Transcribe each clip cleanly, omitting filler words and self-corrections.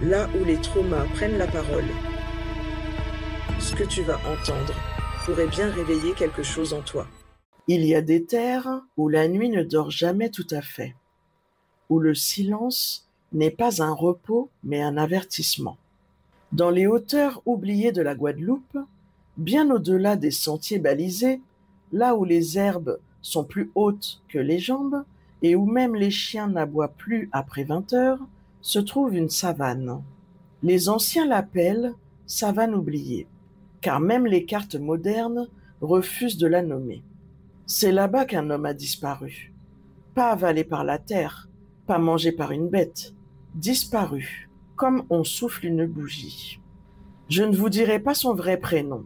là où les traumas prennent la parole. Ce que tu vas entendre pourrait bien réveiller quelque chose en toi. Il y a des terres où la nuit ne dort jamais tout à fait, où le silence n'est pas un repos mais un avertissement. Dans les hauteurs oubliées de la Guadeloupe, bien au-delà des sentiers balisés, là où les herbes sont plus hautes que les jambes et où même les chiens n'aboient plus après 20 heures, se trouve une savane. Les anciens l'appellent savane oubliée, car même les cartes modernes refusent de la nommer. C'est là-bas qu'un homme a disparu. Pas avalé par la terre, pas mangé par une bête, disparu, comme on souffle une bougie. Je ne vous dirai pas son vrai prénom.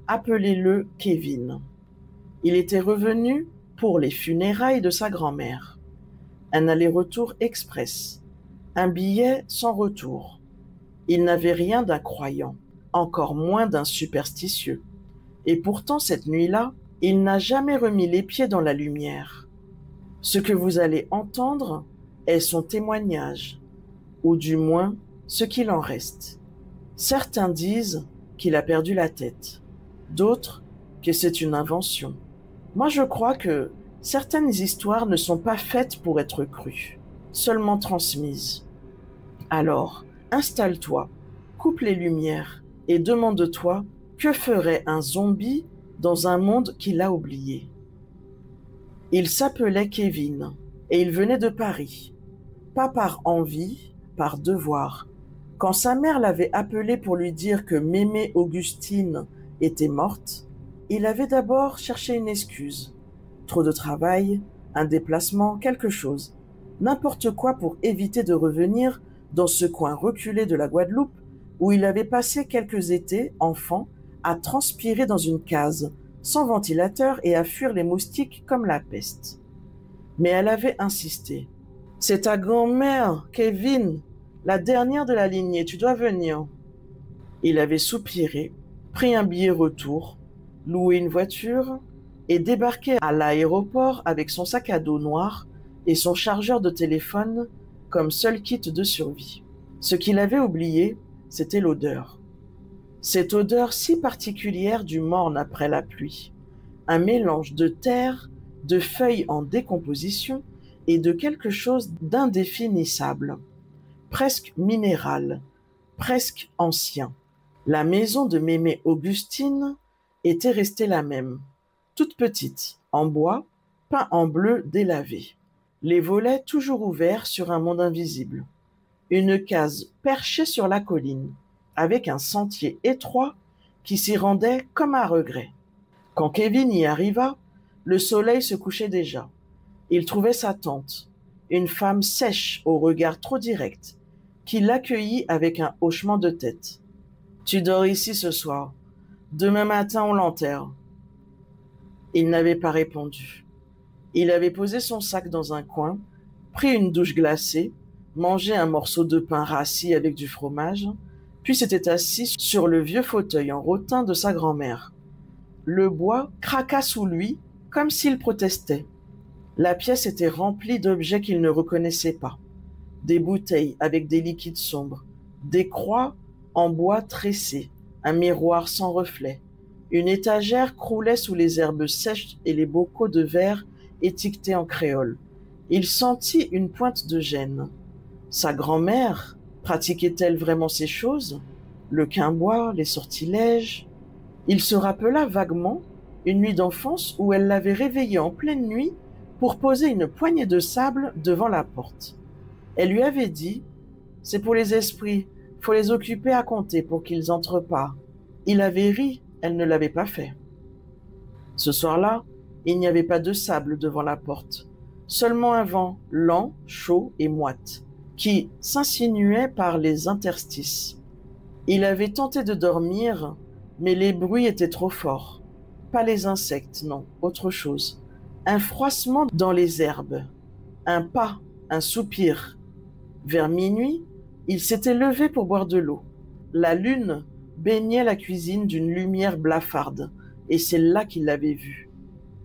Appelez-le Kevin. Il était revenu pour les funérailles de sa grand-mère. Un aller-retour express, un billet sans retour. Il n'avait rien d'un croyant, encore moins d'un superstitieux. Et pourtant, cette nuit-là, il n'a jamais remis les pieds dans la lumière. Ce que vous allez entendre est son témoignage, ou du moins ce qu'il en reste. Certains disent qu'il a perdu la tête, d'autres que c'est une invention. Moi, je crois que certaines histoires ne sont pas faites pour être crues, seulement transmises. Alors, installe-toi, coupe les lumières et demande-toi que ferait un zombie dans un monde qu'il a oublié. Il s'appelait Kevin et il venait de Paris, pas par envie, par devoir. Quand sa mère l'avait appelé pour lui dire que Mémé Augustine était morte, il avait d'abord cherché une excuse. Trop de travail, un déplacement, quelque chose. N'importe quoi pour éviter de revenir dans ce coin reculé de la Guadeloupe où il avait passé quelques étés, enfant, à transpirer dans une case, sans ventilateur et à fuir les moustiques comme la peste. Mais elle avait insisté. « C'est ta grand-mère, Kevin, la dernière de la lignée, tu dois venir. » Il avait soupiré, pris un billet retour, loué une voiture et débarqué à l'aéroport avec son sac à dos noir et son chargeur de téléphone comme seul kit de survie. Ce qu'il avait oublié, c'était l'odeur. Cette odeur si particulière du morne après la pluie. Un mélange de terre, de feuilles en décomposition et de quelque chose d'indéfinissable, presque minéral, presque ancien. La maison de Mémé Augustine était restée la même, toute petite, en bois, peint en bleu délavé. Les volets toujours ouverts sur un monde invisible. Une case perchée sur la colline, avec un sentier étroit qui s'y rendait comme à regret. Quand Kevin y arriva, le soleil se couchait déjà. Il trouvait sa tante, une femme sèche au regard trop direct, qui l'accueillit avec un hochement de tête. « Tu dors ici ce soir. Demain matin, on l'enterre. » Il n'avait pas répondu. Il avait posé son sac dans un coin, pris une douche glacée, mangé un morceau de pain rassis avec du fromage, puis s'était assis sur le vieux fauteuil en rotin de sa grand-mère. Le bois craqua sous lui, comme s'il protestait. La pièce était remplie d'objets qu'il ne reconnaissait pas. Des bouteilles avec des liquides sombres, des croix en bois tressé, un miroir sans reflet. Une étagère croulait sous les herbes sèches et les bocaux de verre étiquetés en créole. Il sentit une pointe de gêne. Sa grand-mère pratiquait-elle vraiment ces choses? Le quinbois, les sortilèges? Il se rappela vaguement une nuit d'enfance où elle l'avait réveillé en pleine nuit pour poser une poignée de sable devant la porte. Elle lui avait dit « C'est pour les esprits, faut les occuper à compter pour qu'ils entrent pas. » Il avait ri, elle ne l'avait pas fait. Ce soir-là, il n'y avait pas de sable devant la porte, seulement un vent lent, chaud et moite, qui s'insinuait par les interstices. Il avait tenté de dormir, mais les bruits étaient trop forts. Pas les insectes, non, autre chose. Un froissement dans les herbes, un pas, un soupir. Vers minuit, il s'était levé pour boire de l'eau. La lune baignait la cuisine d'une lumière blafarde, et c'est là qu'il l'avait vue.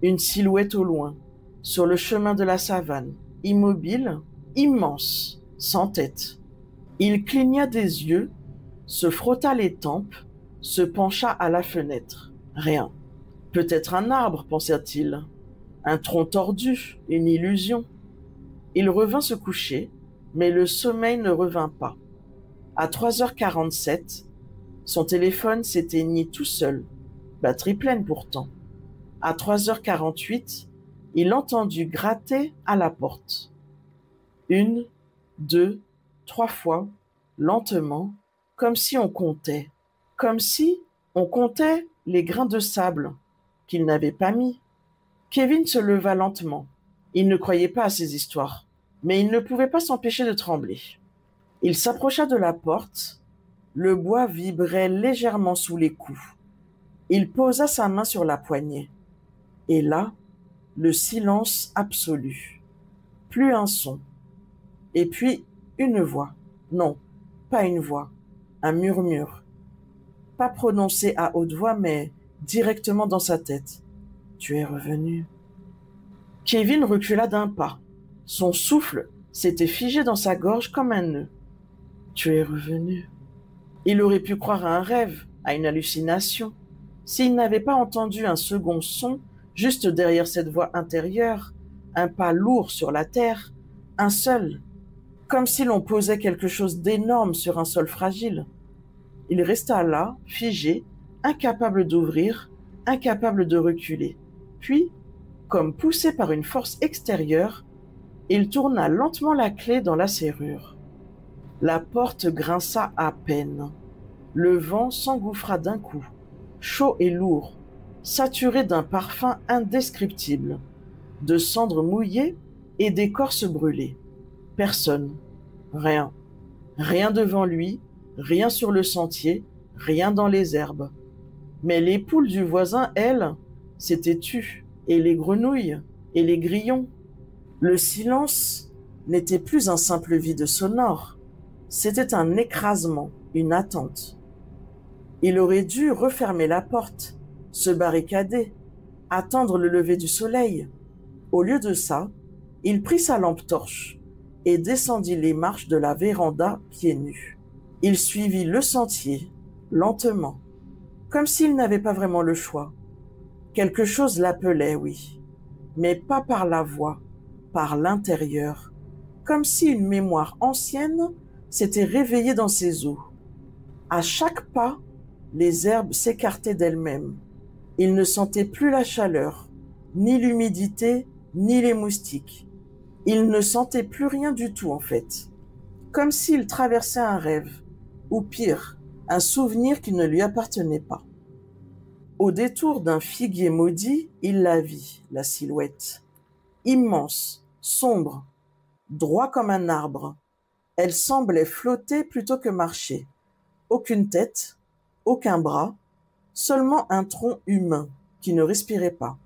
Une silhouette au loin, sur le chemin de la savane, immobile, immense, sans tête. Il cligna des yeux, se frotta les tempes, se pencha à la fenêtre. Rien. Peut-être un arbre, pensa-t-il. Un tronc tordu, une illusion. Il revint se coucher, mais le sommeil ne revint pas. À 3h47, son téléphone s'éteignit tout seul, batterie pleine pourtant. À 3h48, il entendit gratter à la porte. 1, 2, 3 fois, lentement, comme si on comptait. Comme si on comptait les grains de sable qu'il n'avait pas mis. Kevin se leva lentement. Il ne croyait pas à ces histoires, mais il ne pouvait pas s'empêcher de trembler. Il s'approcha de la porte. Le bois vibrait légèrement sous les coups. Il posa sa main sur la poignée. Et là, le silence absolu. Plus un son. Et puis, une voix. Non, pas une voix. Un murmure. Pas prononcé à haute voix, mais directement dans sa tête. « Tu es revenu. » Kevin recula d'un pas. Son souffle s'était figé dans sa gorge comme un nœud. « Tu es revenu. » Il aurait pu croire à un rêve, à une hallucination, s'il n'avait pas entendu un second son juste derrière cette voix intérieure, un pas lourd sur la terre, un seul, comme si l'on posait quelque chose d'énorme sur un sol fragile. Il resta là, figé, incapable d'ouvrir, incapable de reculer. Puis, comme poussé par une force extérieure, il tourna lentement la clé dans la serrure. La porte grinça à peine. Le vent s'engouffra d'un coup, chaud et lourd, saturé d'un parfum indescriptible, de cendres mouillées et d'écorce brûlée. Personne, rien, rien devant lui, rien sur le sentier, rien dans les herbes. Mais les poules du voisin, elles, s'étaient tues, et les grenouilles, et les grillons. Le silence n'était plus un simple vide sonore, c'était un écrasement, une attente. Il aurait dû refermer la porte, se barricader, attendre le lever du soleil. Au lieu de ça, il prit sa lampe torche et descendit les marches de la véranda pieds nus. Il suivit le sentier, lentement, comme s'il n'avait pas vraiment le choix. Quelque chose l'appelait, oui, mais pas par la voix, par l'intérieur, comme si une mémoire ancienne s'était réveillée dans ses os. À chaque pas, les herbes s'écartaient d'elles-mêmes. Il ne sentait plus la chaleur, ni l'humidité, ni les moustiques. Il ne sentait plus rien du tout en fait, comme s'il traversait un rêve, ou pire, un souvenir qui ne lui appartenait pas. Au détour d'un figuier maudit, il la vit, la silhouette. Immense, sombre, droit comme un arbre. Elle semblait flotter plutôt que marcher. Aucune tête, aucun bras, seulement un tronc humain qui ne respirait pas.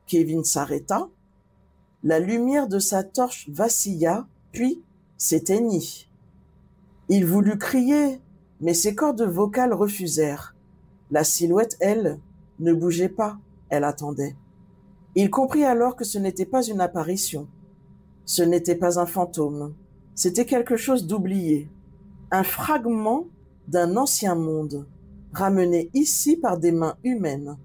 Kevin s'arrêta. La lumière de sa torche vacilla, puis s'éteignit. Il voulut crier, mais ses cordes vocales refusèrent. La silhouette, elle, ne bougeait pas, elle attendait. Il comprit alors que ce n'était pas une apparition. Ce n'était pas un fantôme. C'était quelque chose d'oublié. Un fragment d'un ancien monde, ramené ici par des mains humaines.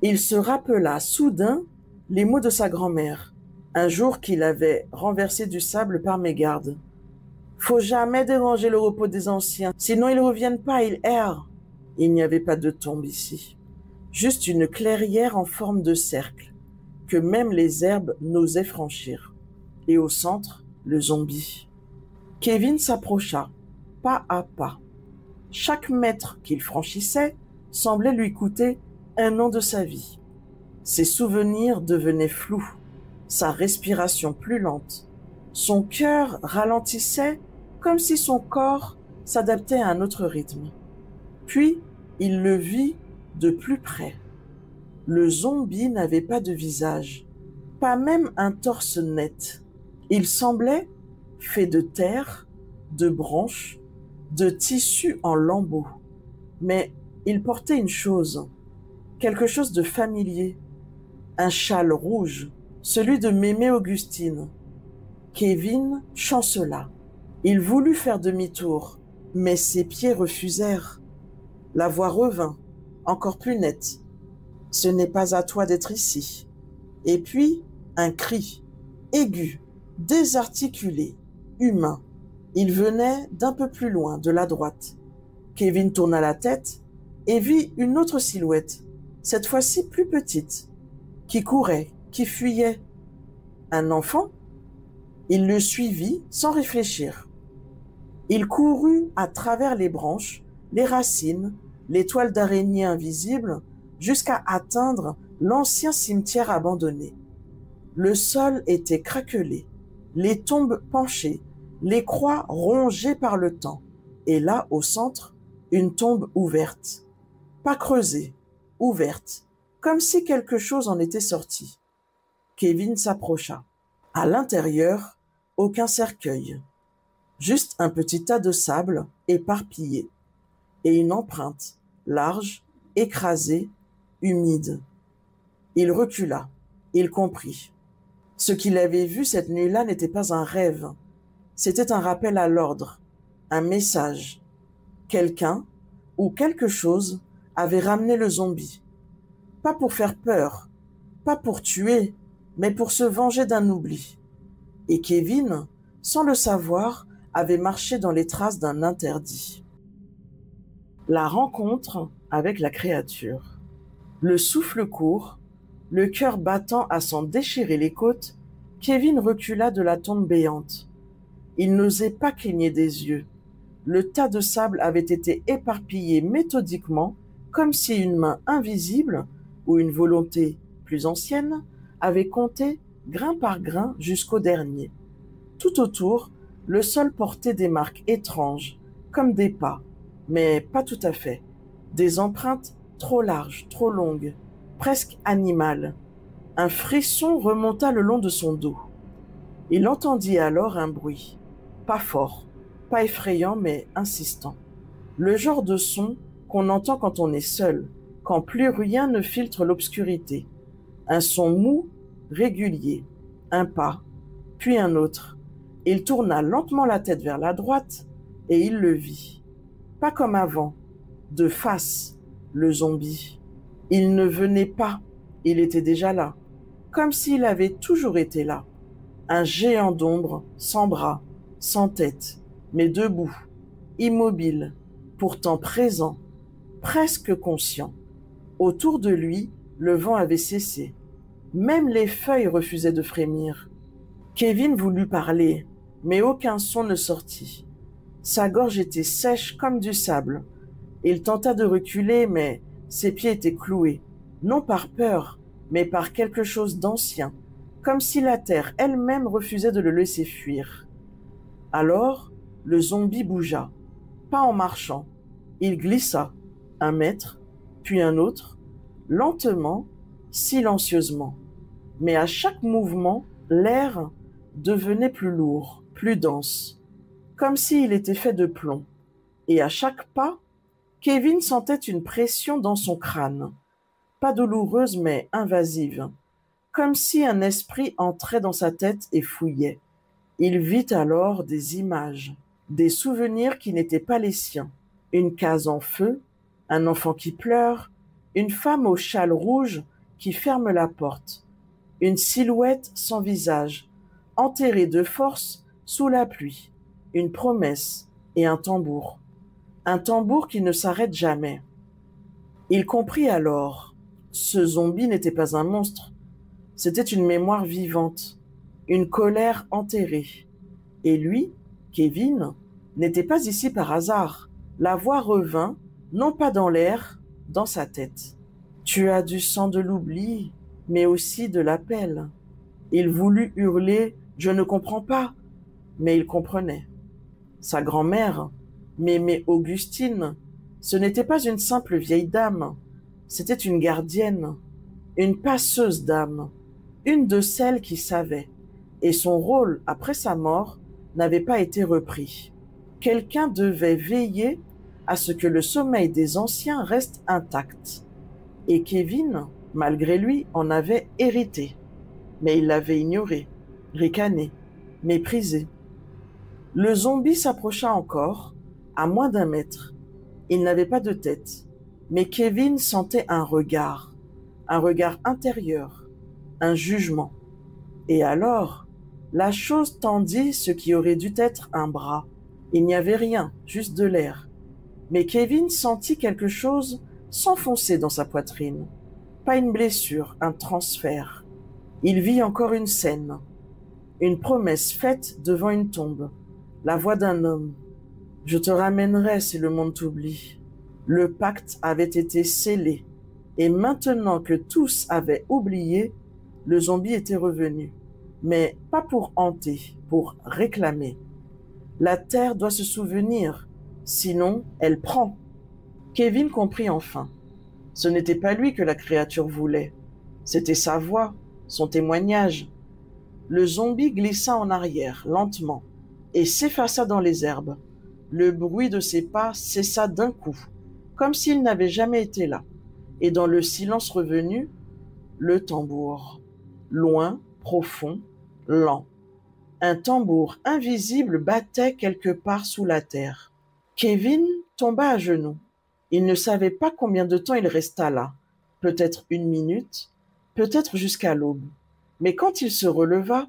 Il se rappela soudain les mots de sa grand-mère, un jour qu'il avait renversé du sable par mégarde. « Faut jamais déranger le repos des anciens, sinon ils reviennent pas, ils errent. » Il n'y avait pas de tombe ici, juste une clairière en forme de cercle, que même les herbes n'osaient franchir. Et au centre, le zombie. Kevin s'approcha, pas à pas. Chaque mètre qu'il franchissait semblait lui coûter 1 an de sa vie. Ses souvenirs devenaient flous, sa respiration plus lente. Son cœur ralentissait comme si son corps s'adaptait à un autre rythme. Puis, il le vit de plus près. Le zombie n'avait pas de visage, pas même un torse net. Il semblait fait de terre, de branches, de tissu en lambeaux. Mais il portait une chose, quelque chose de familier, un châle rouge, celui de Mémé Augustine. Kevin chancela. Il voulut faire demi-tour, mais ses pieds refusèrent. La voix revint, encore plus nette. « Ce n'est pas à toi d'être ici. » Et puis, un cri, aigu, désarticulé, humain. Il venait d'un peu plus loin, de la droite. Kevin tourna la tête et vit une autre silhouette, cette fois-ci plus petite, qui courait, qui fuyait. Un enfant? Il le suivit sans réfléchir. Il courut à travers les branches, les racines, les toiles d'araignées invisibles, jusqu'à atteindre l'ancien cimetière abandonné. Le sol était craquelé, les tombes penchées, les croix rongées par le temps, et là, au centre, une tombe ouverte. Pas creusée, ouverte, comme si quelque chose en était sorti. Kevin s'approcha. À l'intérieur, aucun cercueil, juste un petit tas de sable éparpillé, et une empreinte, large, écrasée, humide. Il recula, il comprit. Ce qu'il avait vu cette nuit-là n'était pas un rêve, c'était un rappel à l'ordre, un message. Quelqu'un ou quelque chose avait ramené le zombie. Pas pour faire peur, pas pour tuer, mais pour se venger d'un oubli. Et Kevin, sans le savoir, avait marché dans les traces d'un interdit. La rencontre avec la créature. Le souffle court, le cœur battant à s'en déchirer les côtes, Kevin recula de la tombe béante. Il n'osait pas cligner des yeux. Le tas de sable avait été éparpillé méthodiquement, comme si une main invisible, ou une volonté plus ancienne, avait compté grain par grain jusqu'au dernier. Tout autour, le sol portait des marques étranges, comme des pas, mais pas tout à fait. Des empreintes trop larges, trop longues, presque animales. Un frisson remonta le long de son dos. Il entendit alors un bruit, pas fort, pas effrayant, mais insistant. Le genre de son qu'on entend quand on est seul, quand plus rien ne filtre l'obscurité. Un son mou, régulier, un pas, puis un autre. Il tourna lentement la tête vers la droite et il le vit. Pas comme avant, de face, le zombie. Il ne venait pas, il était déjà là, comme s'il avait toujours été là. Un géant d'ombre, sans bras, sans tête, mais debout, immobile, pourtant présent, presque conscient. Autour de lui, le vent avait cessé. Même les feuilles refusaient de frémir. Kevin voulut parler, mais aucun son ne sortit. Sa gorge était sèche comme du sable. Il tenta de reculer, mais ses pieds étaient cloués, non par peur, mais par quelque chose d'ancien, comme si la terre elle-même refusait de le laisser fuir. Alors, le zombie bougea, pas en marchant. Il glissa, 1 mètre, puis un autre, lentement, silencieusement. Mais à chaque mouvement, l'air devenait plus lourd, plus dense, comme s'il était fait de plomb. Et à chaque pas, Kevin sentait une pression dans son crâne, pas douloureuse mais invasive, comme si un esprit entrait dans sa tête et fouillait. Il vit alors des images, des souvenirs qui n'étaient pas les siens. Une case en feu, un enfant qui pleure, une femme au châle rouge qui ferme la porte, une silhouette sans visage, enterrée de force sous la pluie, une promesse et un tambour qui ne s'arrête jamais. Il comprit alors, ce zombie n'était pas un monstre, c'était une mémoire vivante, une colère enterrée. Et lui, Kevin, n'était pas ici par hasard. La voix revint, non pas dans l'air, dans sa tête. Tu as du sang de l'oubli, mais aussi de l'appel. Il voulut hurler « Je ne comprends pas », mais il comprenait. Sa grand-mère, Mémé Augustine, ce n'était pas une simple vieille dame, c'était une gardienne, une passeuse d'âme, une de celles qui savaient, et son rôle, après sa mort, n'avait pas été repris. Quelqu'un devait veiller à ce que le sommeil des anciens reste intact. Et Kevin, malgré lui, en avait hérité. Mais il l'avait ignoré, ricané, méprisé. Le zombie s'approcha encore, à moins d'1 mètre. Il n'avait pas de tête, mais Kevin sentait un regard intérieur, un jugement. Et alors, la chose tendit ce qui aurait dû être un bras. Il n'y avait rien, juste de l'air. Mais Kevin sentit quelque chose s'enfoncer dans sa poitrine. Pas une blessure, un transfert. Il vit encore une scène. Une promesse faite devant une tombe. La voix d'un homme. « Je te ramènerai si le monde t'oublie. » Le pacte avait été scellé. Et maintenant que tous avaient oublié, le zombie était revenu. Mais pas pour hanter, pour réclamer. La terre doit se souvenir, sinon elle prend. Kevin comprit enfin. Ce n'était pas lui que la créature voulait. C'était sa voix, son témoignage. Le zombie glissa en arrière, lentement, et s'effaça dans les herbes. Le bruit de ses pas cessa d'un coup, comme s'il n'avait jamais été là. Et dans le silence revenu, le tambour. Loin, profond, lent. Un tambour invisible battait quelque part sous la terre. Kevin tomba à genoux. Il ne savait pas combien de temps il resta là. Peut-être 1 minute, peut-être jusqu'à l'aube. Mais quand il se releva,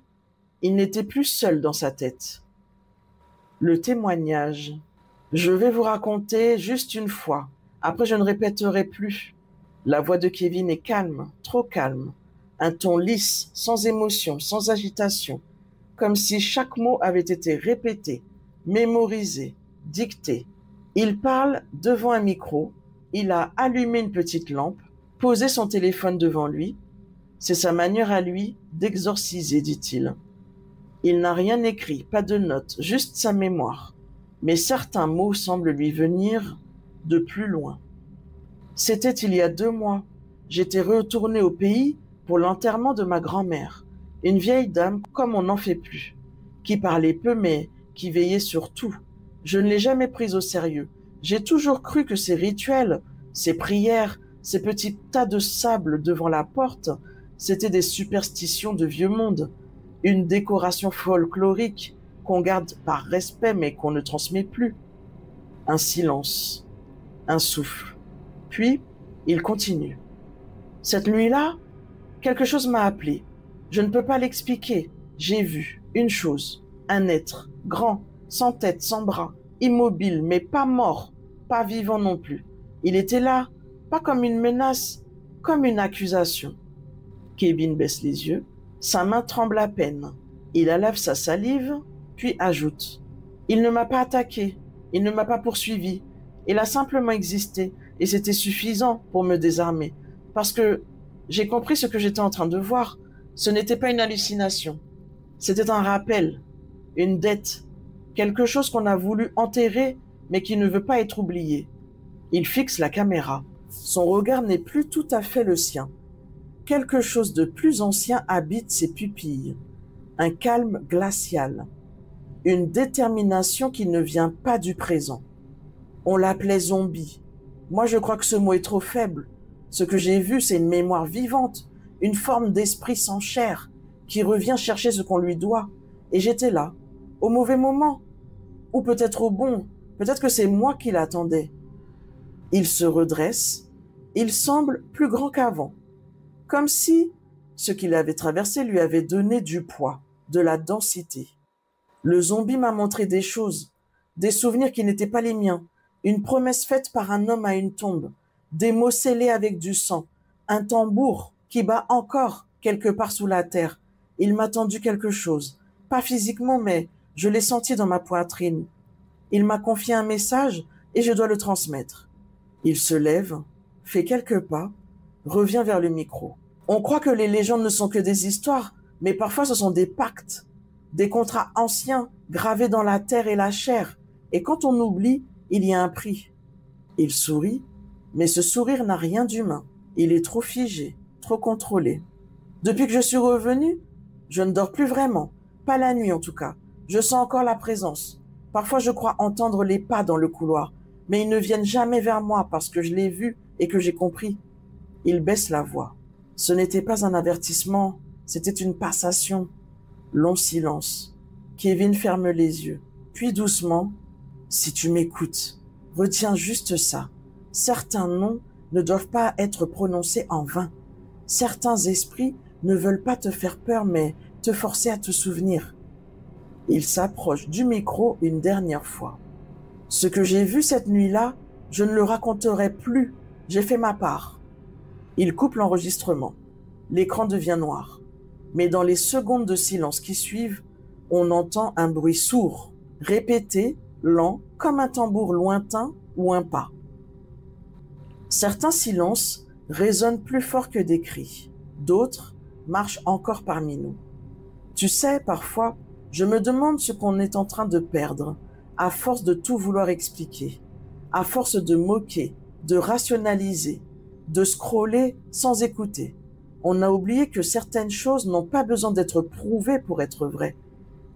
il n'était plus seul dans sa tête. Le témoignage. Je vais vous raconter juste une fois. Après, je ne répéterai plus. La voix de Kevin est calme, trop calme. Un ton lisse, sans émotion, sans agitation. Comme si chaque mot avait été répété, mémorisé, dicté. Il parle devant un micro. Il a allumé une petite lampe, posé son téléphone devant lui. C'est sa manière à lui d'exorciser, dit-il. Il n'a rien écrit, pas de notes, juste sa mémoire. Mais certains mots semblent lui venir de plus loin. C'était il y a 2 mois. J'étais retourné au pays pour l'enterrement de ma grand-mère. Une vieille dame comme on n'en fait plus, qui parlait peu mais qui veillait sur tout. Je ne l'ai jamais prise au sérieux. J'ai toujours cru que ces rituels, ces prières, ces petits tas de sable devant la porte, c'étaient des superstitions de vieux monde, une décoration folklorique qu'on garde par respect mais qu'on ne transmet plus. Un silence, un souffle. Puis, il continue. Cette nuit-là, quelque chose m'a appelé. Je ne peux pas l'expliquer. J'ai vu une chose, un être, grand, sans tête, sans bras, immobile, mais pas mort, pas vivant non plus. Il était là, pas comme une menace, comme une accusation. Kevin baisse les yeux, sa main tremble à peine. Il lave sa salive, puis ajoute. Il ne m'a pas attaqué, il ne m'a pas poursuivi. Il a simplement existé, et c'était suffisant pour me désarmer, parce que j'ai compris ce que j'étais en train de voir. Ce n'était pas une hallucination. C'était un rappel, une dette, quelque chose qu'on a voulu enterrer, mais qui ne veut pas être oublié. Il fixe la caméra. Son regard n'est plus tout à fait le sien. Quelque chose de plus ancien habite ses pupilles. Un calme glacial. Une détermination qui ne vient pas du présent. On l'appelait zombie. Moi, je crois que ce mot est trop faible. Ce que j'ai vu, c'est une mémoire vivante, une forme d'esprit sans chair, qui revient chercher ce qu'on lui doit. Et j'étais là, au mauvais moment, ou peut-être au bon, peut-être que c'est moi qui l'attendais. Il se redresse, il semble plus grand qu'avant, comme si ce qu'il avait traversé lui avait donné du poids, de la densité. Le zombie m'a montré des choses, des souvenirs qui n'étaient pas les miens, une promesse faite par un homme à une tombe, des mots scellés avec du sang, un tambour qui bat encore quelque part sous la terre. Il m'a tendu quelque chose, pas physiquement, mais je l'ai senti dans ma poitrine. Il m'a confié un message et je dois le transmettre. Il se lève, fait quelques pas, revient vers le micro. On croit que les légendes ne sont que des histoires, mais parfois ce sont des pactes, des contrats anciens gravés dans la terre et la chair. Et quand on oublie, il y a un prix. Il sourit, mais ce sourire n'a rien d'humain. Il est trop figé, trop contrôlé. Depuis que je suis revenu, je ne dors plus vraiment. Pas la nuit en tout cas. Je sens encore la présence. Parfois je crois entendre les pas dans le couloir, mais ils ne viennent jamais vers moi parce que je l'ai vu et que j'ai compris. Il baisse la voix. Ce n'était pas un avertissement, c'était une passation. Long silence. Kevin ferme les yeux, Puis doucement, si tu m'écoutes, retiens juste ça. Certains noms ne doivent pas être prononcés en vain. Certains esprits ne veulent pas te faire peur, mais te forcer à te souvenir. Il s'approche du micro une dernière fois. Ce que j'ai vu cette nuit-là, je ne le raconterai plus. J'ai fait ma part. Il coupe l'enregistrement. L'écran devient noir. Mais dans les secondes de silence qui suivent, on entend un bruit sourd, répété, lent, comme un tambour lointain ou un pas. Certains silences résonnent plus fort que des cris. D'autres marchent encore parmi nous. Tu sais, parfois, je me demande ce qu'on est en train de perdre, à force de tout vouloir expliquer, à force de moquer, de rationaliser, de scroller sans écouter. On a oublié que certaines choses n'ont pas besoin d'être prouvées pour être vraies.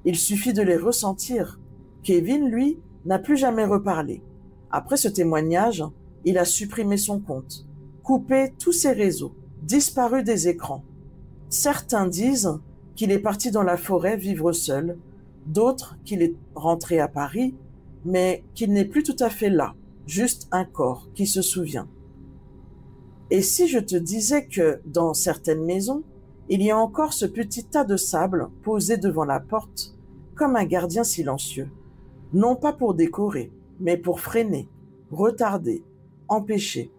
Il suffit de les ressentir. Kevin, lui, n'a plus jamais reparlé. Après ce témoignage, il a supprimé son compte, coupé tous ses réseaux, disparu des écrans. Certains disent qu'il est parti dans la forêt vivre seul, d'autres qu'il est rentré à Paris, mais qu'il n'est plus tout à fait là, juste un corps qui se souvient. Et si je te disais que, dans certaines maisons, il y a encore ce petit tas de sable posé devant la porte, comme un gardien silencieux, non pas pour décorer, mais pour freiner, retarder, empêcher.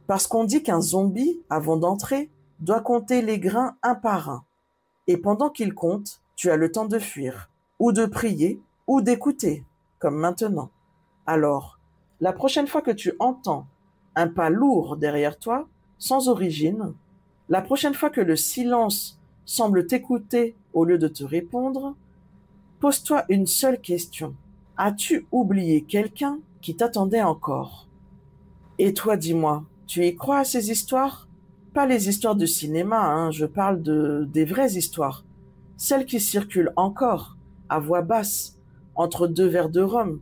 Parce qu'on dit qu'un zombie, avant d'entrer, doit compter les grains un par un. Et pendant qu'il compte, tu as le temps de fuir, ou de prier, ou d'écouter, comme maintenant. Alors, la prochaine fois que tu entends un pas lourd derrière toi, sans origine, la prochaine fois que le silence semble t'écouter au lieu de te répondre, pose-toi une seule question. As-tu oublié quelqu'un qui t'attendait encore? Et toi, dis-moi, tu y crois à ces histoires? Pas les histoires de cinéma, je parle des vraies histoires. Celles qui circulent encore, à voix basse, entre deux verres de rhum,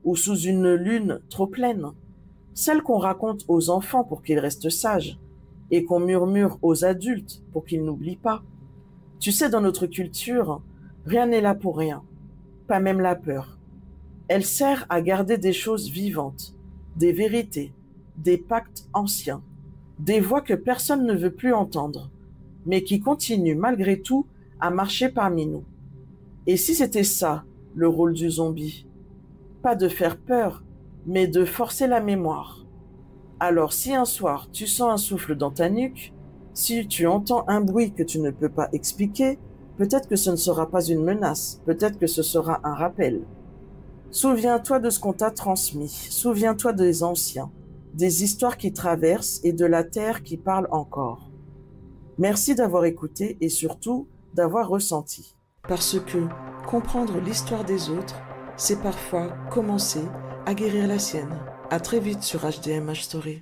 ou sous une lune trop pleine. Celles qu'on raconte aux enfants pour qu'ils restent sages, et qu'on murmure aux adultes pour qu'ils n'oublient pas. Tu sais, dans notre culture, rien n'est là pour rien, pas même la peur. Elle sert à garder des choses vivantes, des vérités, des pactes anciens, des voix que personne ne veut plus entendre, mais qui continuent malgré tout à marcher parmi nous. Et si c'était ça, le rôle du zombie? Pas de faire peur, mais de forcer la mémoire. Alors si un soir tu sens un souffle dans ta nuque, si tu entends un bruit que tu ne peux pas expliquer, peut-être que ce ne sera pas une menace, peut-être que ce sera un rappel. Souviens-toi de ce qu'on t'a transmis, souviens-toi des anciens, des histoires qui traversent et de la terre qui parle encore. Merci d'avoir écouté et surtout d'avoir ressenti. Parce que comprendre l'histoire des autres, c'est parfois commencer à guérir la sienne. À très vite sur HDMH Story.